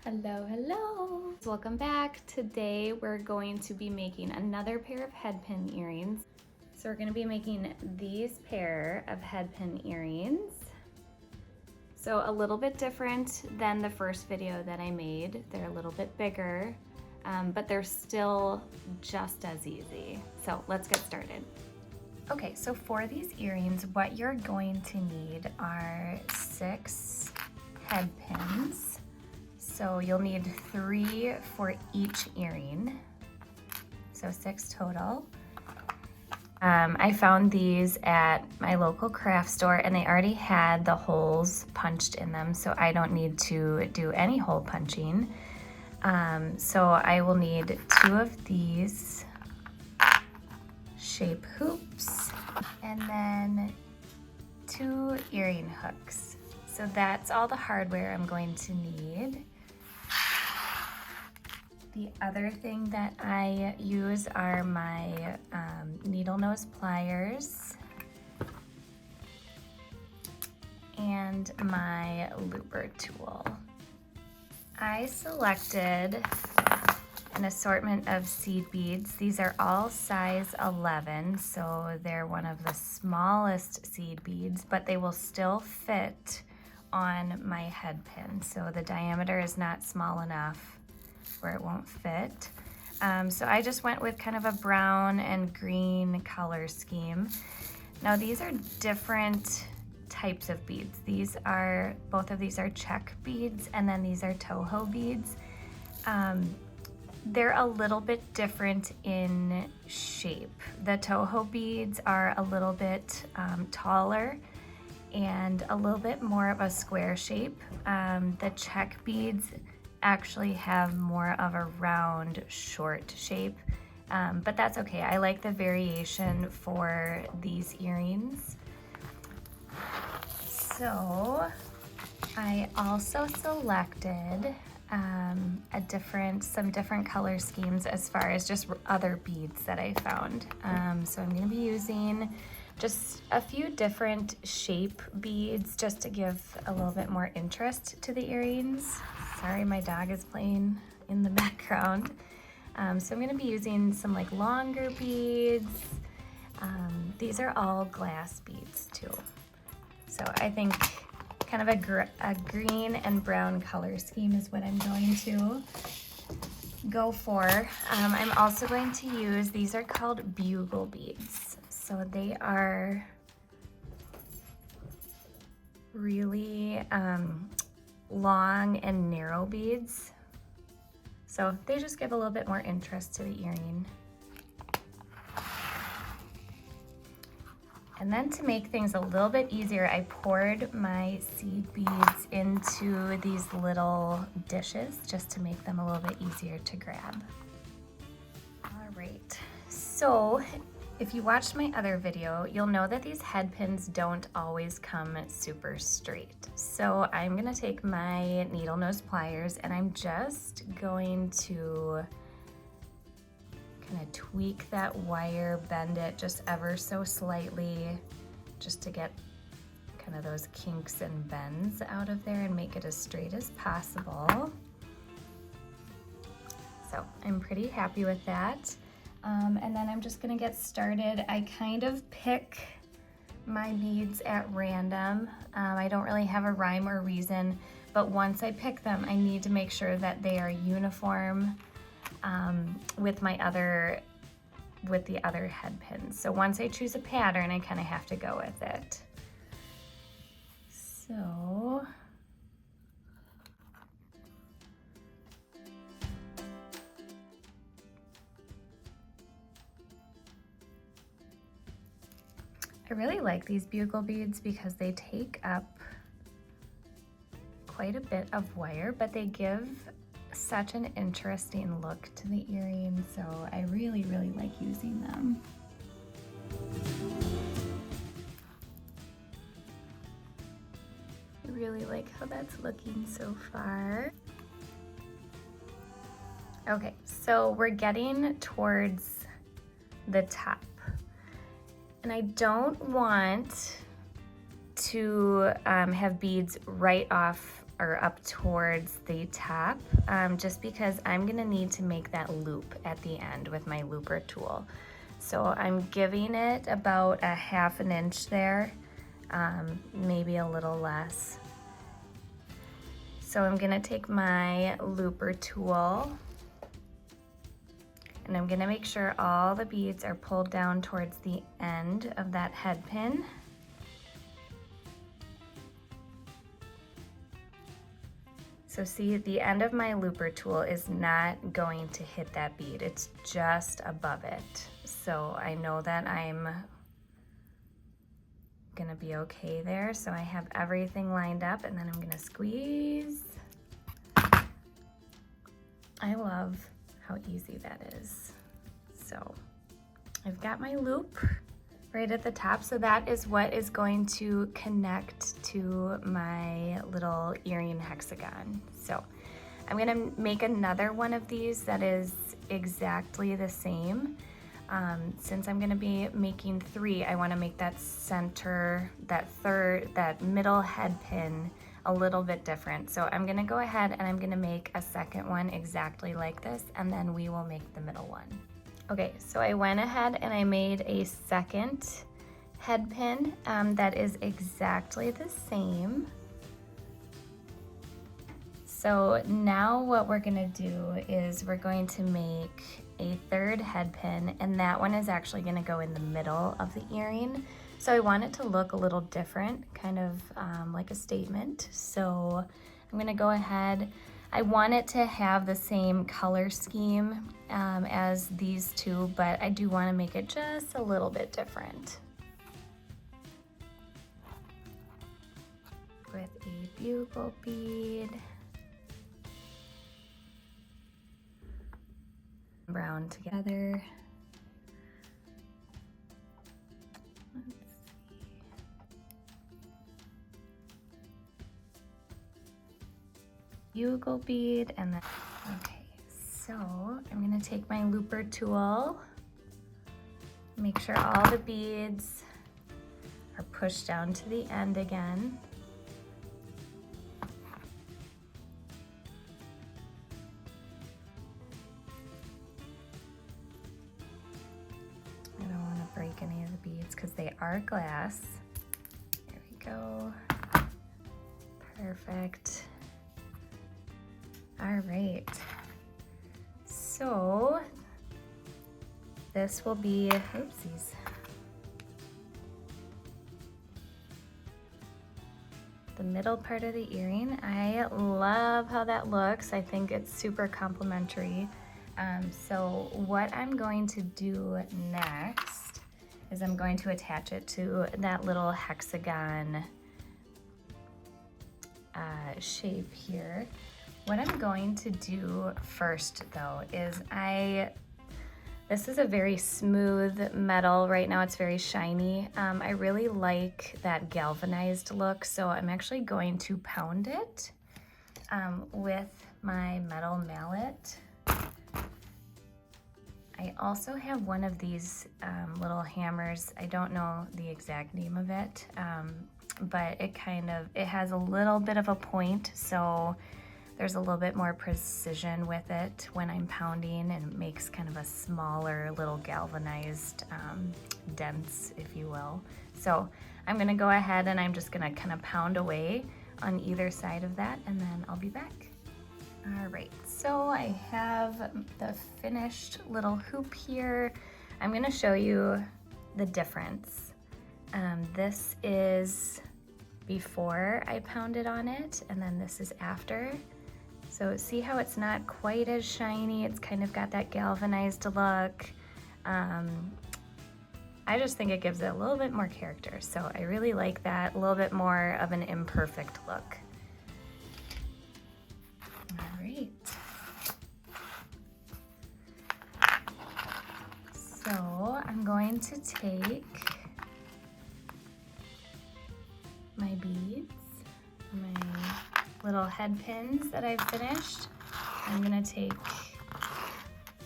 Hello, hello! Welcome back. Today we're going to be making another pair of headpin earrings. So we're going to be making these pair of headpin earrings. So a little bit different than the first video that I made. They're a little bit bigger, but they're still just as easy. So let's get started. Okay, so for these earrings, what you're going to need are 6 headpins. So you'll need 3 for each earring, so 6 total. I found these at my local craft store and they already had the holes punched in them, so I don't need to do any hole punching. So I will need 2 of these shape hoops and then 2 earring hooks. So that's all the hardware I'm going to need. The other thing that I use are my needle nose pliers and my looper tool. I selected an assortment of seed beads. These are all size 11, so they're one of the smallest seed beads, but they will still fit on my head pin. So the diameter is not small enough where it won't fit. So I just went with kind of a brown and green color scheme. Now these are different types of beads. Both of these are check beads, and then these are toho beads. They're a little bit different in shape. The toho beads are a little bit taller and a little bit more of a square shape. The check beads actually have more of a round, short shape, but that's okay. I like the variation for these earrings. So I also selected some different color schemes as far as just other beads that I found. So I'm going to be using just a few different shape beads just to give a little bit more interest to the earrings. Sorry, my dog is playing in the background. So I'm going to be using some like longer beads. These are all glass beads too. So I think kind of a green and brown color scheme is what I'm going to go for. I'm also going to use, these are called bugle beads. So they are really long and narrow beads. So they just give a little bit more interest to the earring. And then to make things a little bit easier, I poured my seed beads into these little dishes just to make them a little bit easier to grab. All right, so if you watched my other video, you'll know that these head pins don't always come super straight. So I'm gonna take my needle nose pliers and I'm just going to kind of tweak that wire, bend it just ever so slightly, just to get kind of those kinks and bends out of there and make it as straight as possible. So I'm pretty happy with that. And then I'm just gonna get started. I kind of pick my beads at random. I don't really have a rhyme or reason, but once I pick them, I need to make sure that they are uniform with the other head pins. So once I choose a pattern, I kind of have to go with it. So I really like these bugle beads because they take up quite a bit of wire, but they give such an interesting look to the earring, so I really, really like using them. I really like how that's looking so far. Okay, so we're getting towards the top. And I don't want to have beads right off or up towards the top, just because I'm gonna need to make that loop at the end with my looper tool. So I'm giving it about a 1/2 inch there, maybe a little less. So I'm gonna take my looper tool and I'm gonna make sure all the beads are pulled down towards the end of that head pin. So see, the end of my looper tool is not going to hit that bead, it's just above it. So I know that I'm gonna be okay there. So I have everything lined up and then I'm gonna squeeze. I love how easy that is. So I've got my loop right at the top. So that is what is going to connect to my little earring hexagon. So I'm gonna make another one of these that is exactly the same. Since I'm gonna be making 3, I wanna make that center, that middle head pin a little bit different. So I'm gonna go ahead and I'm gonna make a second one exactly like this, and then we will make the middle one. Okay, so I went ahead and I made a second head pin that is exactly the same. So now what we're gonna do is we're going to make a 3rd head pin, and that one is actually gonna go in the middle of the earring. So I want it to look a little different, kind of like a statement. So I'm gonna go ahead. I want it to have the same color scheme as these two, but I do wanna make it just a little bit different. With a bugle bead. Brown together. Let's see. Bugle bead and then, okay, so I'm gonna take my looper tool, make sure all the beads are pushed down to the end again. Break any of the beads because they are glass. There we go. Perfect. All right. So this will be, oopsies. The middle part of the earring. I love how that looks. I think it's super complimentary. So what I'm going to do next is I'm going to attach it to that little hexagon shape here. What I'm going to do first though is this is a very smooth metal. Right now it's very shiny. I really like that galvanized look, so I'm actually going to pound it with my metal mallet. I also have one of these little hammers. I don't know the exact name of it, but it has a little bit of a point, so there's a little bit more precision with it when I'm pounding, and it makes kind of a smaller little galvanized dents, if you will. So I'm gonna go ahead and I'm just gonna kind of pound away on either side of that, and then I'll be back. All right, so I have the finished little hoop here. I'm gonna show you the difference. This is before I pounded on it, and then this is after. So see how it's not quite as shiny, it's kind of got that galvanized look. I just think it gives it a little bit more character, so I really like that, a little bit more of an imperfect look. So I'm going to take my beads, my little head pins that I've finished. I'm gonna take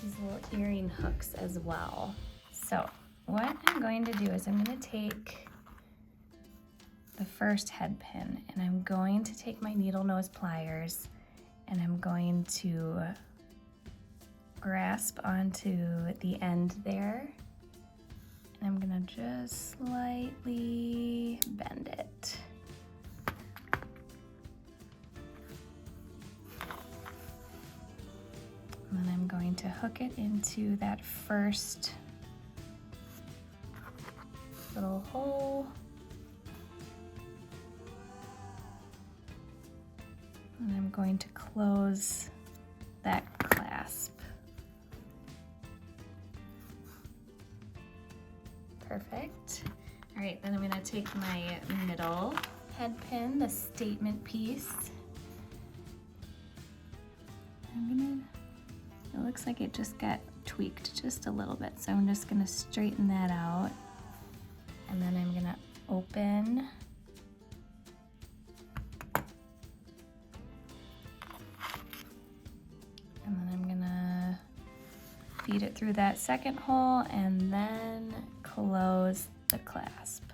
these little earring hooks as well. So what I'm going to do is I'm gonna take the first head pin, and I'm going to take my needle nose pliers and I'm going to grasp onto the end there. And I'm gonna just slightly bend it. And then I'm going to hook it into that first little hole. And I'm going to close that clasp. Perfect. All right, then I'm gonna take my middle head pin, the statement piece. It looks like it just got tweaked just a little bit, so I'm just gonna straighten that out. And then I'm gonna open and then I'm gonna feed it through that second hole and then close the clasp.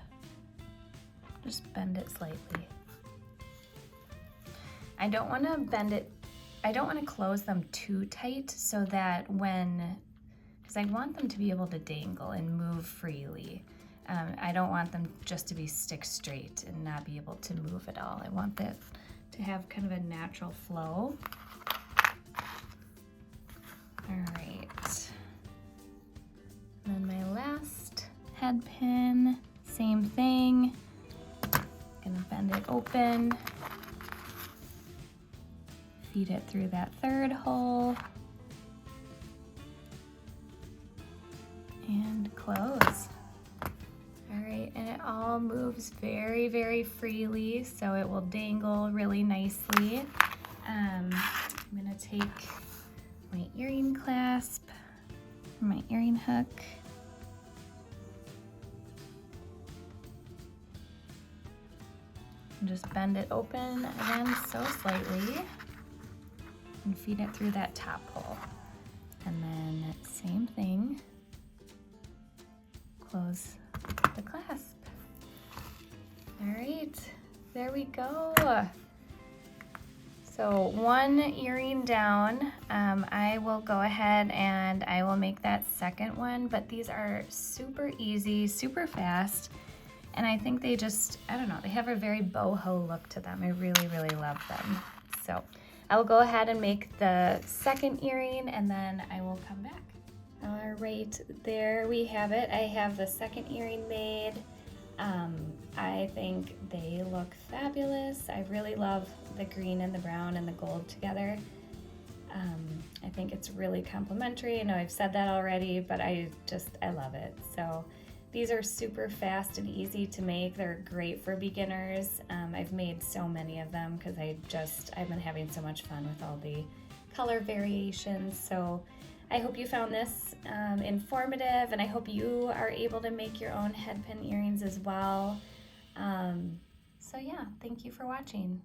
Just bend it slightly. I don't want to close them too tight so that because I want them to be able to dangle and move freely. I don't want them just to be stick straight and not be able to move at all. I want that to have kind of a natural flow. All right. And then my last head pin, same thing. Gonna bend it open. Feed it through that third hole. And close. All right, and it all moves very, very freely, so it will dangle really nicely. I'm gonna take my earring clasp, my earring hook, and just bend it open again so slightly and feed it through that top hole. And then same thing, close the clasp. All right, there we go. So one earring down. I will go ahead and I will make that second one, but these are super easy, super fast. And I think they just, I don't know, they have a very boho look to them. I really, really love them. So I will go ahead and make the second earring and then I will come back. All right, there we have it. I have the second earring made. I think they look fabulous. I really love the green and the brown and the gold together. I think it's really complimentary. I know I've said that already, but I love it. So these are super fast and easy to make. They're great for beginners. I've made so many of them because I've been having so much fun with all the color variations. So I hope you found this informative, and I hope you are able to make your own head pin earrings as well. So yeah, thank you for watching.